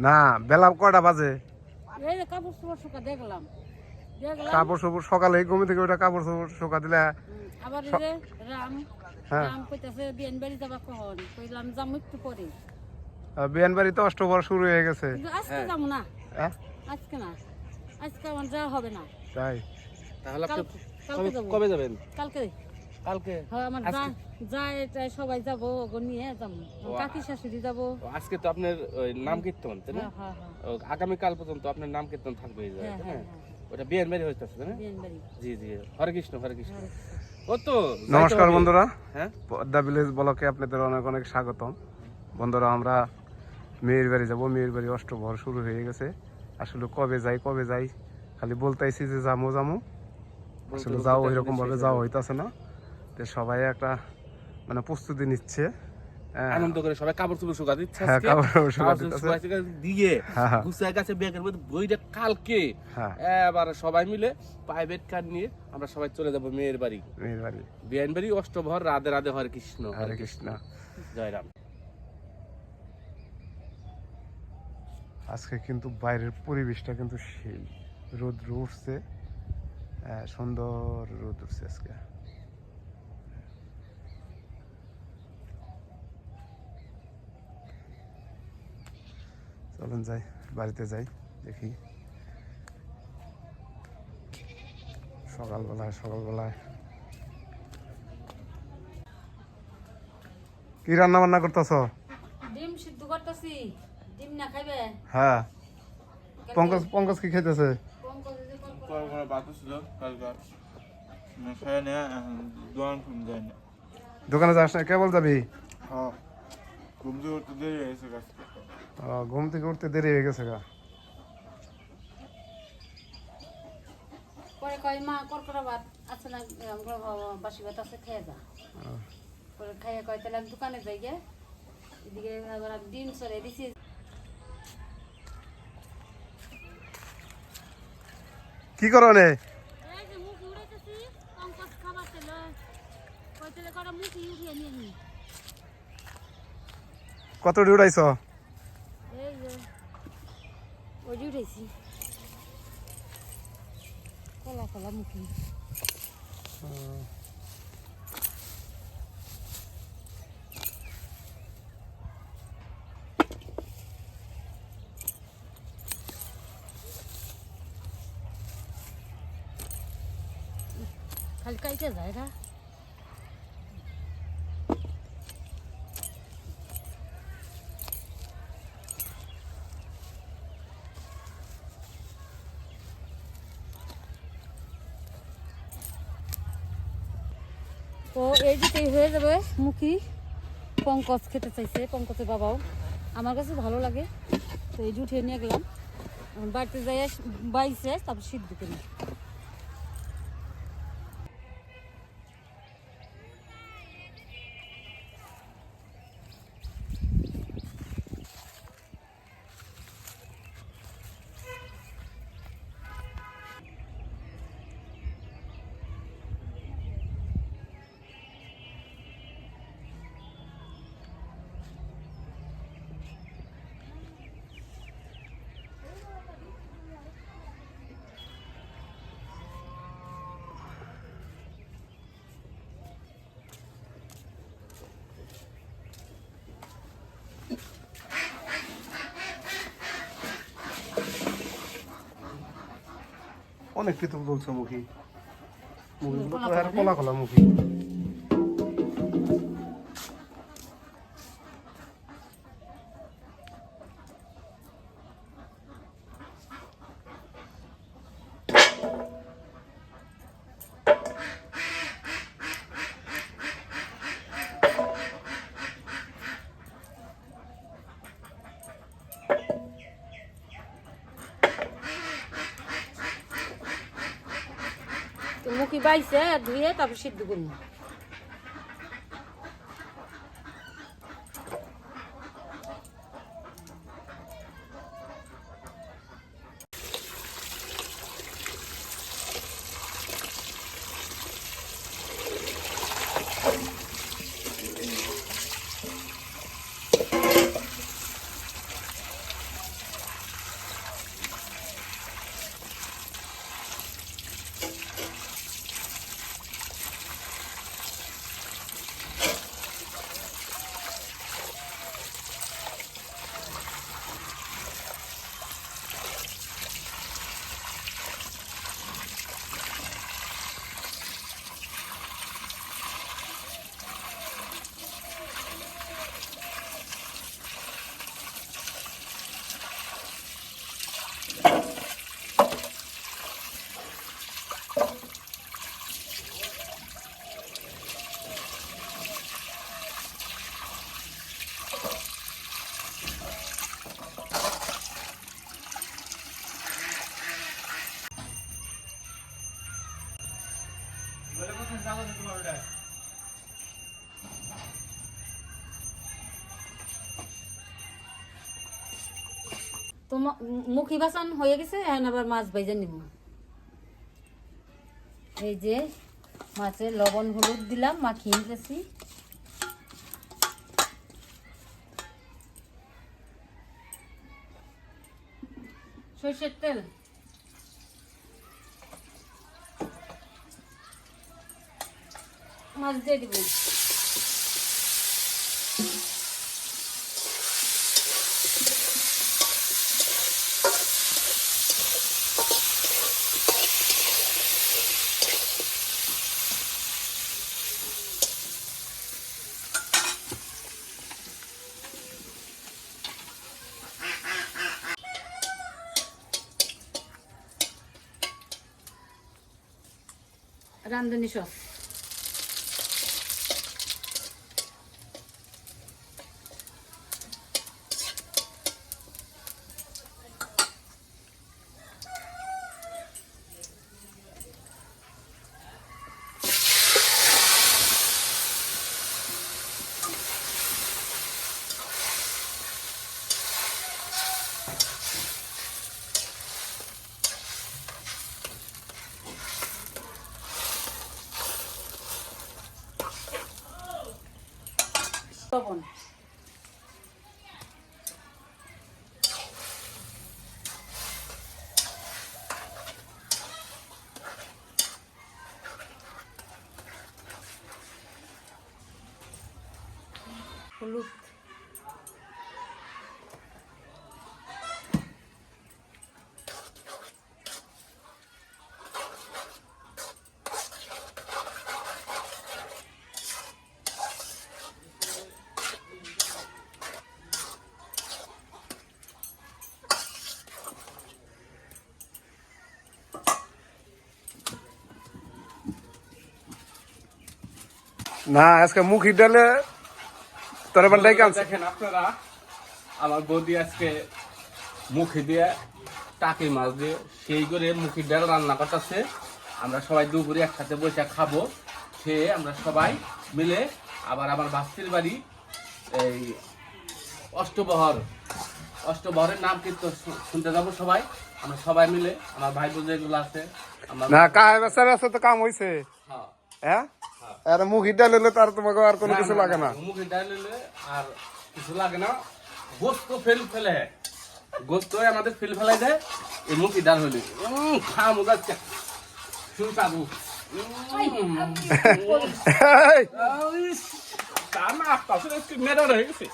না বেলা কয়টা বাজে? এই যে কাপড় চোপড় শুকা দেখলাম কাপড় চোপড় সকালে ঘুম থেকে ওটা কাপড় চোপড় শুকা দিলে। আবার এই যে রাম হ্যাঁ রাম কইতাছে বিয়ান বাড়ি যাবা কখন, কইলাম যাবো একটু পরে। বিয়ান বাড়িতে অষ্টপ্রহর শুরু হয়ে গেছে। কিন্তু আজকে যাবো না, হ্যাঁ আজকে না, আজকে আমার যাওয়া হবে না। তাই তাহলে আপনি কালকে যাবো। কবে যাবেন? কালকে কালকে? হ্যাঁ আমার যায় সবাই যাবো, ওগো নিয়ে যাবো, কাকি শাশুড়ি যাবো। আজকে তো আপনার ওই নাম কীর্তন তাই না? হ্যাঁ হ্যাঁ ও, আগামীকাল পর্যন্ত আপনার নাম কীর্তন থাকবে এই জায়গায়, হ্যাঁ তাই হ্যাঁ না? ওটা বিয়ান বাড়ি হইতেছে তাই না? বিয়ান বাড়ি। জি জি, হরে কৃষ্ণ হরে কৃষ্ণ। হরে ও তো নমস্কার বন্ধুরা, হ্যাঁ পদ্মা ভিলেজ ব্লকে আপনাদের অনেক অনেক স্বাগতম। বন্ধুরা আমরা মেয়ের বাড়ি যাবো, মেয়ের বাড়ি অষ্টপ্রহর শুরু হয়ে গেছে। আসলে কবে যাই খালি বলতেছি যে যাবো আসলে যাও ওই রকম ভাবে যাওয়া হইতাছে না। তো সবাই একটা মানে প্রস্তুতি নিচ্ছে। আনন্দ করে সবাই কাপড় চোপড় শুকা দিচ্ছে হ্যাঁ আজকে। কাপড় কাপড় শুকা চোপড় দিতেছে। শুকাইতে দিয়ে হ্যাঁ গুছায় গেছে ব্যাগের মধ্যে বইটা কালকে হ্যাঁ এবার সবাই মিলে প্রাইভেট কার নিয়ে আমরা সবাই চলে যাব মেয়ের বাড়ি, মেয়ের বাড়ি। বিয়ান বাড়ি অষ্টভর রাধে রাধে হরে কৃষ্ণ হরে কৃষ্ণ। জয় রাম। আজকে কিন্তু বাইরের পরিবেশটা কিন্তু সেই রোদ উঠছে, সুন্দর রোদ উঠছে আজকে। চলুন যাই, বাড়িতে যাই, দেখি সকালবেলায় কি রান্না বান্না করতেছ? ডিম সিদ্ধ করতেছি, ডিম না খাইবে? হ্যাঁ পঙ্কজ কি খাইতেছে? পঙ্কজ এই যে পরে বাত ছিল কালকে খাই না দোকান ঘুম যায় না। দোকানে যাস না, কেবল যাবি? হ্যাঁ ঘুম থেকে উঠতে দেরি হয়েছে কাজ। ঘুম থেকে উঠতে দেরি হয়ে গেছে গা। পরে কয় মা করকরা ভাত আছে না, বাসি ভাত আছে, খেয়ে যা। পরে খাইয়ে কয় তাহলে আমি দোকানে যাই গে, এদিকে আবার ডিম সরে দিছি। কি করো নে? এই যে মুখ উড়াইতেছি, পঙ্কজ খাবার ছিল, কয় তাহলে কটা মুখ উঠিয়ে নিয়ে নি। কত উড়াইছ? এই যে ওই যে উঠেছি, কলা কলা মুখি। খালি কাইতে যায় না। তো এই দিকেই হয়ে যাবে মুখি। পঙ্কজ খেতে চাইছে, পঙ্কজের বাবাও, আমার কাছে ভালো লাগে, তো এই উঠিয়ে নিয়ে গেলাম। বাড়িতে যাই বাইছে, তারপর সিদ্ধ করি। অনেক কিছু বলছো মুখী, মুখীগুলো তো কলা আর কলা কলা মুখী। তো মুখি বাইছে ধুয়ে তারপর সিদ্ধ করবো। তোমার মুখি বাসন হয়ে গেছে, এখন আবার মাছ ভাজা নিব। এই যে মাছে লবণ হলুদ দিলাম, মাখিয়ে নিতেছি। সরষের তেল, মাছ দিয়ে দিব। রাঁধুনি সস, লবণ, হলুদ, না আজকে মুখি ডালে তোর এবার ডাইকে আনছে। দেখেন আপনারা, আমার বৌদি আজকে মুখি দিয়ে টাকি মাছ দিয়ে সেই করে মুখির ডাল রান্না করতেছে। আমরা সবাই দুপুরে একসাথে বসে খাবো, খেয়ে আমরা সবাই মিলে আবার আমার বাস্তির বাড়ি এই অষ্টবহরের নাম কিন্তু শুনতে যাবো সবাই। আমরা সবাই মিলে, আমার ভাই বোন যেগুলো আছে আমার না কাহে বেচার আছে তো কাম হইছে। হ্যাঁ, হ্যাঁ আর মুখি ডাল হলে তার তোমাকে আর কোনো কিছু লাগে না। মুখে ডাল হলে আর কিছু লাগে না। গোস্ত ফেলে গোস্ত আমাদের ফেলাই দেয় এই মুখি ডাল হলে। খা মজা সুস্বাদু। মেডার হয়ে গেছে,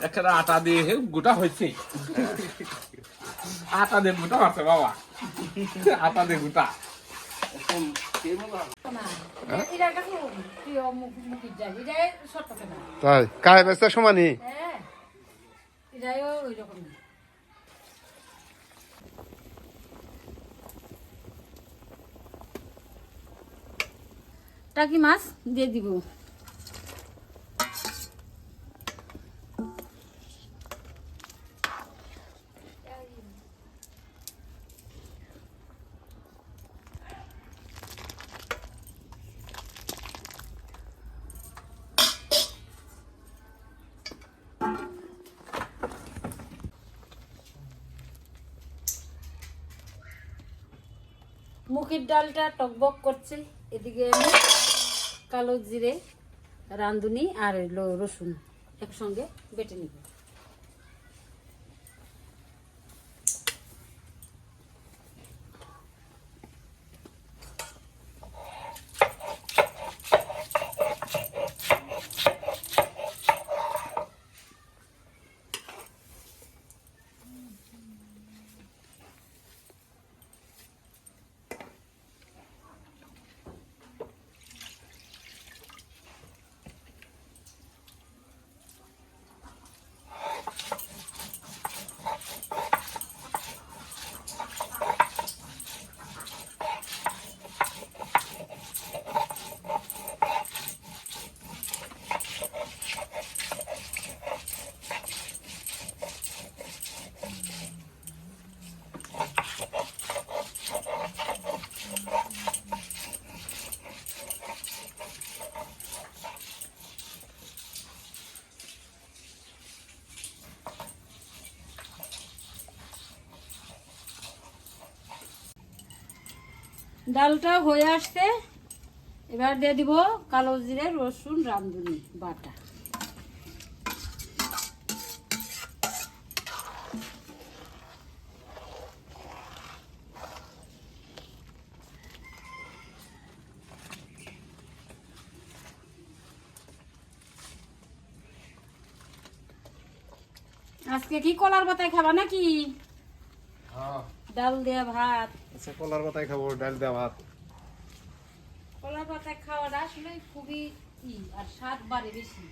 একটা আটা দিয়ে গোটা হয়েছে। আটা দিয়ে গোটা আছে বাবা, আটা দিয়ে গোটা। এটার কাছে প্রিয় মুখির ডাল, এটাই শর্ট থাকে না। তাই কাহে বেচার সমানই। হ্যাঁ, এটাইও ওই রকম। টাকি মাছ দিয়ে দিব। মুখির ডালটা টকবক করছে, এদিকে আমি কালো জিরে, রাঁধুনি আর রসুন একসঙ্গে বেটে নিব। ডালটা হয়ে আসছে, এবার দিয়ে দিব কালো জিরে রসুন রাঁধুনি বাটা। আজকে কি কলার পাতায় খাবা নাকি? ডাল দেয়া ভাত। আচ্ছা, কলার পাতায় খাবো, ডাল দেওয়া ভাত। কলার পাতায় খাওয়াটা আসলে খুবই আর স্বাদ বাড়ে বেশি।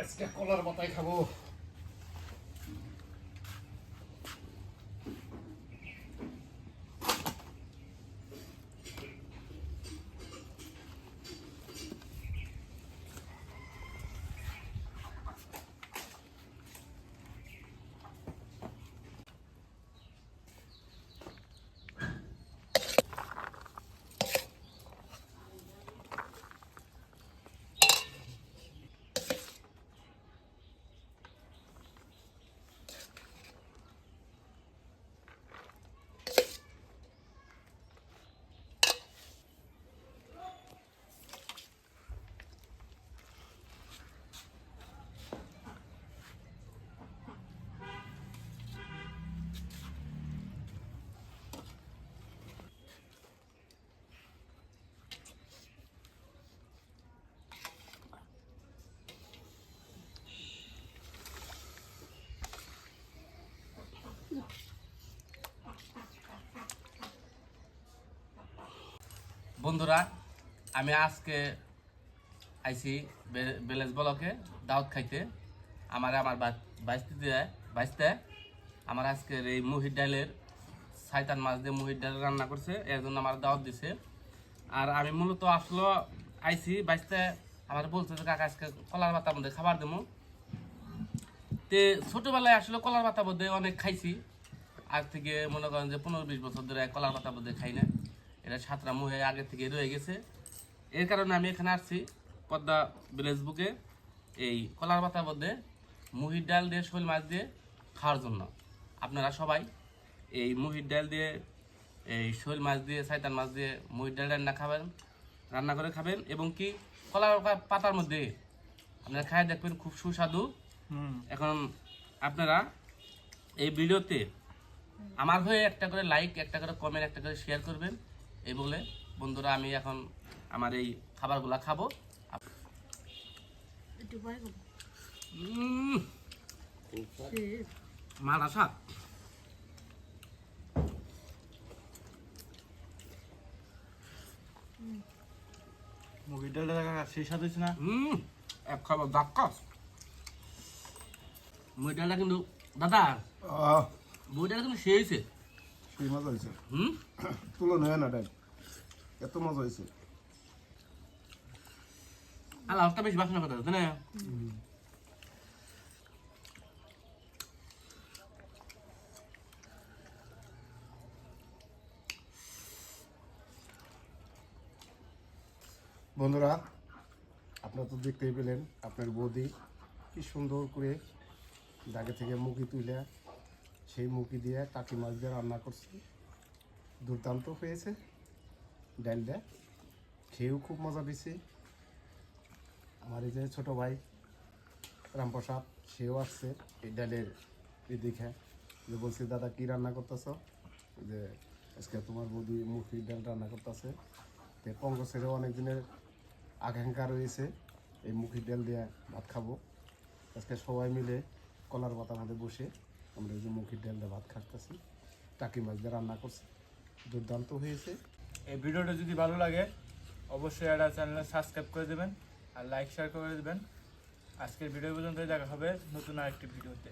আজকে কলার পাতায় খাবো। বন্ধুরা, আমি আজকে আইছি বেলেজ ব্লকে দাওয়াত খাইতে। আমার বাইসতে আমার আজকের এই মুহির ডালের শয়তান মাছ দিয়ে মুহির ডাল রান্না করছে, এর জন্য আমার দাওয়াত দিছে। আর আমি মূলত আসলো আইছি বাইসতে, আমার বলছে যে কাকা আজকে কলার পাতার মধ্যে খাবার দেবো। তে ছোটবেলায় আসলে কলার পাতার মধ্যে অনেক খাইছি, আজ থেকে মনে করেন যে 15-20 বছর ধরে কলার পাতার মধ্যে খাই না। এটা সাতরা মুহে আগে থেকে রয়ে গেছে, এর কারণে আমি এখানে আসছি পদ্মা ভিলেজ বুকে এই কলার পাতার মধ্যে মুহির ডাল দিয়ে শোল মাছ দিয়ে খাওয়ার জন্য। আপনারা সবাই এই মুহির ডাল দিয়ে এই শোল মাছ দিয়ে শয়তান মাছ দিয়ে মুহির ডাল রান্না করে খাবেন, এবং কি কলার পাতার মধ্যে আপনারা খায় দেখবেন, খুব সুস্বাদু। এখন আপনারা এই ভিডিওতে আমার হয়ে একটা করে লাইক, একটা করে কমেন্ট, একটা করে শেয়ার করবেন। এই বলে বন্ধুরা, আমি এখন আমার এই খাবারগুলা খাবো। মার আসা মুগের ডালটা সেই স্বাদ হয়েছে না? এক খাবার দাক্কাস মুই ডালটা কিন্তু দাদা, বই ডালটা কিন্তু সে হয়েছে। সেই মজা হয়েছে, তুলনা হয় না ডাল, এত মজা হয়েছে। আলাদা বেশি বাসনা কথা তাই না? বন্ধুরা, আপনারা তো দেখতেই পেলেন আপনার বৌদি কি সুন্দর করে দাগে থেকে মুখি তুলে সেই মুখি দিয়ে টাকি মাছ দিয়ে রান্না করছি। দুর্দান্ত হয়েছে ডালটা, খেয়েও খুব মজা পেয়েছি। আমার এই যে ছোটো ভাই রামপ্রসাদ, সেও আসছে এই ডালের দেখে, যে বলছি দাদা কি রান্না করতেছ, যে আজকে তোমার বৌদি মুখির ডাল রান্না করতেছে। তো পঙ্কজেরও অনেক দিনের আকাঙ্ক্ষা রয়েছে এই মুখির ডাল দিয়ে ভাত খাবো। আজকে সবাই মিলে কলার পাতার মধ্যে বসে আমরা এই যে মুখির ডাল দিয়ে ভাত খাচ্ছি, টাকি মাছ দিয়ে রান্না করছি, দুর্দান্ত হয়েছে। এই ভিডিওটা যদি ভালো লাগে অবশ্যই একটা চ্যানেলে সাবস্ক্রাইব করে দেবেন আর লাইক শেয়ার করে দেবেন। আজকের ভিডিও পর্যন্তই, দেখা হবে নতুন আরেকটি ভিডিওতে।